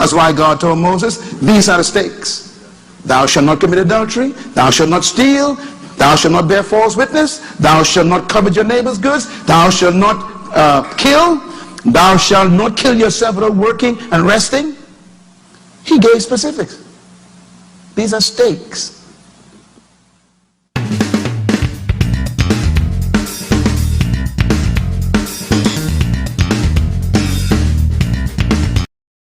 That's why God told Moses, these are the stakes. Thou shalt not commit adultery, thou shalt not steal, thou shalt not bear false witness, thou shalt not covet your neighbor's goods, thou shalt not kill, thou shalt not kill yourself without working and resting. He gave specifics. These are stakes.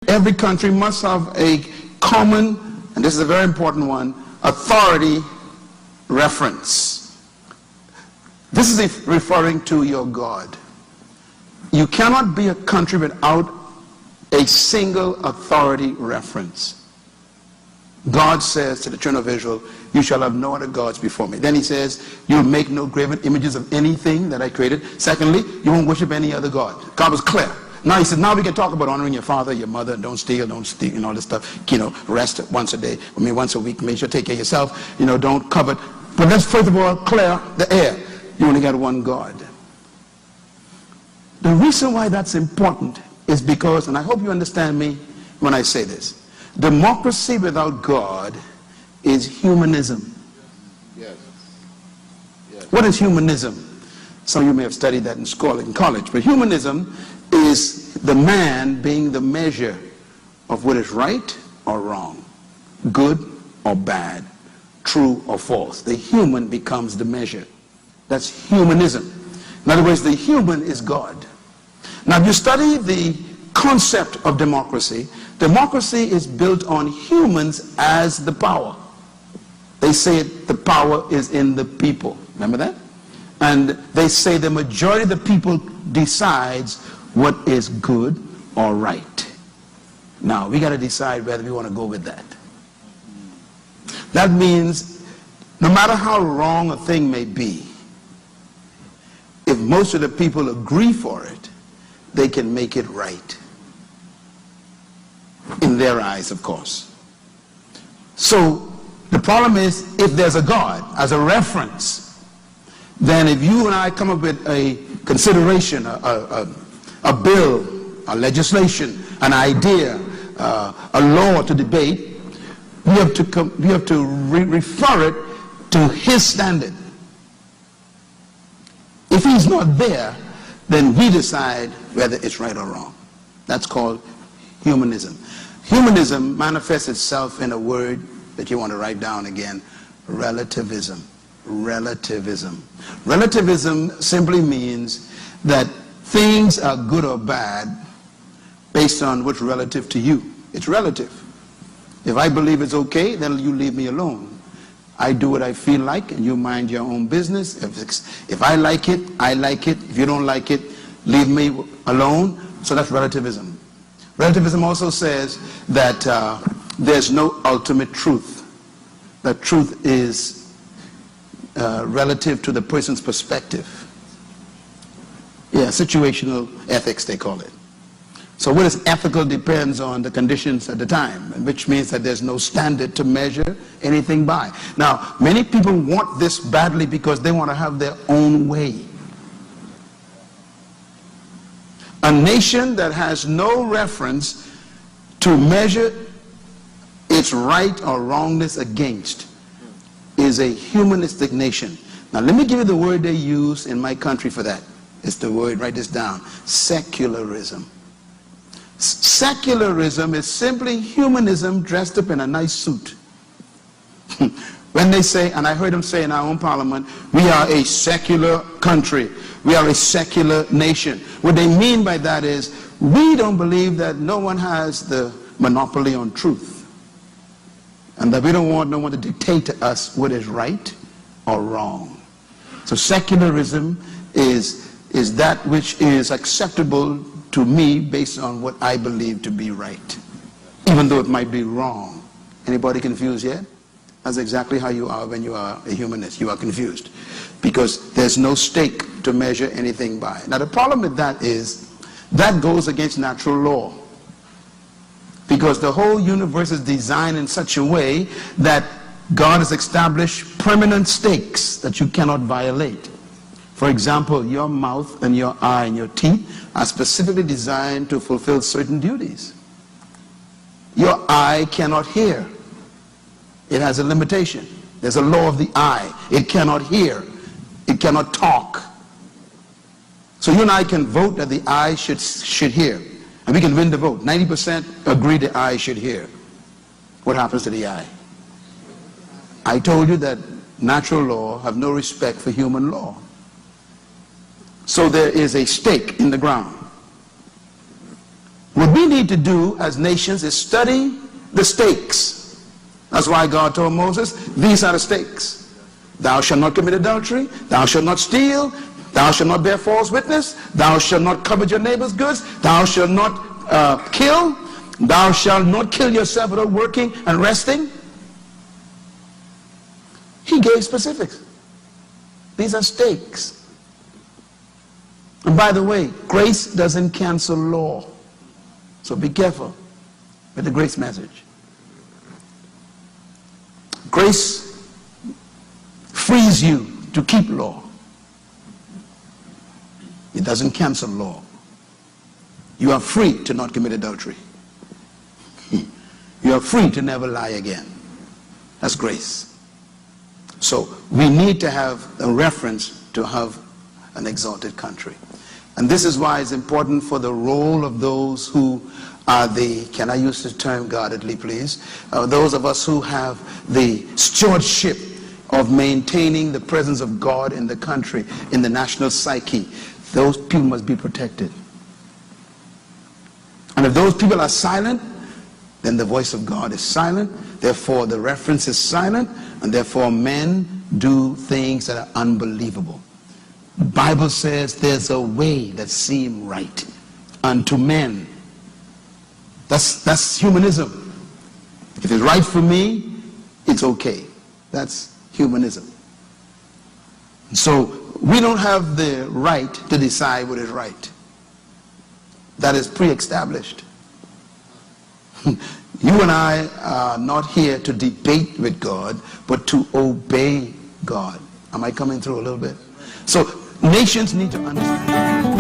Every country must have a common, and this is a very important one, authority reference. This is referring to your God. You cannot be a country without a single authority reference. God says to the children of Israel, you shall have no other gods before me. Then he says, you'll make no graven images of anything that I created. Secondly, you won't worship any other God. God was clear. Now he said, now we can talk about honoring your father, your mother, and don't steal, and all this stuff. Rest once a day, once a week, make sure take care of yourself, don't covet. But let's first of all clear the air. You only got one God. The reason why that's important is because, and I hope you understand me when I say this, democracy without God is humanism. Yes. Yes. What is humanism? Some of you may have studied that in school, in college, but humanism is the man being the measure of what is right or wrong, good or bad, true or false. The human becomes the measure. That's humanism. In other words, the human is God. Now, if you study the concept of democracy, democracy is built on humans as the power. They say the power is in the people. Remember that? And they say the majority of the people decides what is good or right. Now, we got to decide whether we want to go with that. That means no matter how wrong a thing may be, if most of the people agree for it, they can make it right. In their eyes, of course. So, the problem is, if there's a God as a reference, then if you and I come up with a consideration, a bill, a legislation, an idea, a law to debate, we have to refer it to his standard. If he's not there, then we decide whether it's right or wrong. That's called humanism. Humanism manifests itself in a word that you want to write down again: relativism. Relativism. Relativism simply means that things are good or bad based on what's relative to you. It's relative. If I believe it's okay, then you leave me alone. I do what I feel like, and you mind your own business. If I like it, I like it. If you don't like it, leave me alone. So that's relativism. Relativism also says that there's no ultimate truth. That truth is relative to the person's perspective. Yeah, situational ethics, they call it. So what is ethical depends on the conditions at the time, which means that there's no standard to measure anything by. Now, many people want this badly because they want to have their own way. A nation that has no reference to measure its right or wrongness against is a humanistic nation. Now, let me give you the word they use in my country for that. It's the word, write this down: secularism. Secularism is simply humanism dressed up in a nice suit. When they say, and I heard them say in our own parliament, we are a secular country, we are a secular nation. What they mean by that is, we don't believe that no one has the monopoly on truth, and that we don't want no one to dictate to us what is right or wrong. So secularism is that which is acceptable to me based on what I believe to be right, even though it might be wrong. Anybody confused yet? That's exactly how you are when you are a humanist. You are confused because there's no stake to measure anything by. Now the problem with that is that goes against natural law, because the whole universe is designed in such a way that God has established permanent stakes that you cannot violate. For example, your mouth and your eye and your teeth are specifically designed to fulfill certain duties. Your eye cannot hear. It has a limitation. There's a law of the eye. It cannot hear. It cannot talk. So you and I can vote that the eye should hear. And we can win the vote. 90% agree the eye should hear. What happens to the eye? I told you that natural law have no respect for human law. So there is a stake in the ground. What we need to do as nations is study the stakes. That's why God told Moses, these are the stakes. Thou shalt not commit adultery. Thou shalt not steal. Thou shalt not bear false witness. Thou shalt not covet your neighbor's goods. Thou shalt not kill. Thou shalt not kill yourself without working and resting. He gave specifics. These are stakes. And by the way, grace doesn't cancel law. So be careful with the grace message. Grace frees you to keep law. It doesn't cancel law. You are free to not commit adultery. You are free to never lie again. That's grace. So we need to have a reference to have an exalted country. And this is why it's important for the role of those who are the, can I use the term guardedly please, those of us who have the stewardship of maintaining the presence of God in the country, in the national psyche. Those people must be protected. And if those people are silent, then the voice of God is silent. Therefore, the reference is silent. And therefore, men do things that are unbelievable. The Bible says there's a way that seems right unto men. That's humanism. If it's right for me, it's okay. That's humanism. So we don't have the right to decide what is right. That is pre-established. You and I are not here to debate with God, but to obey God. Am I coming through a little bit? So nations need to understand.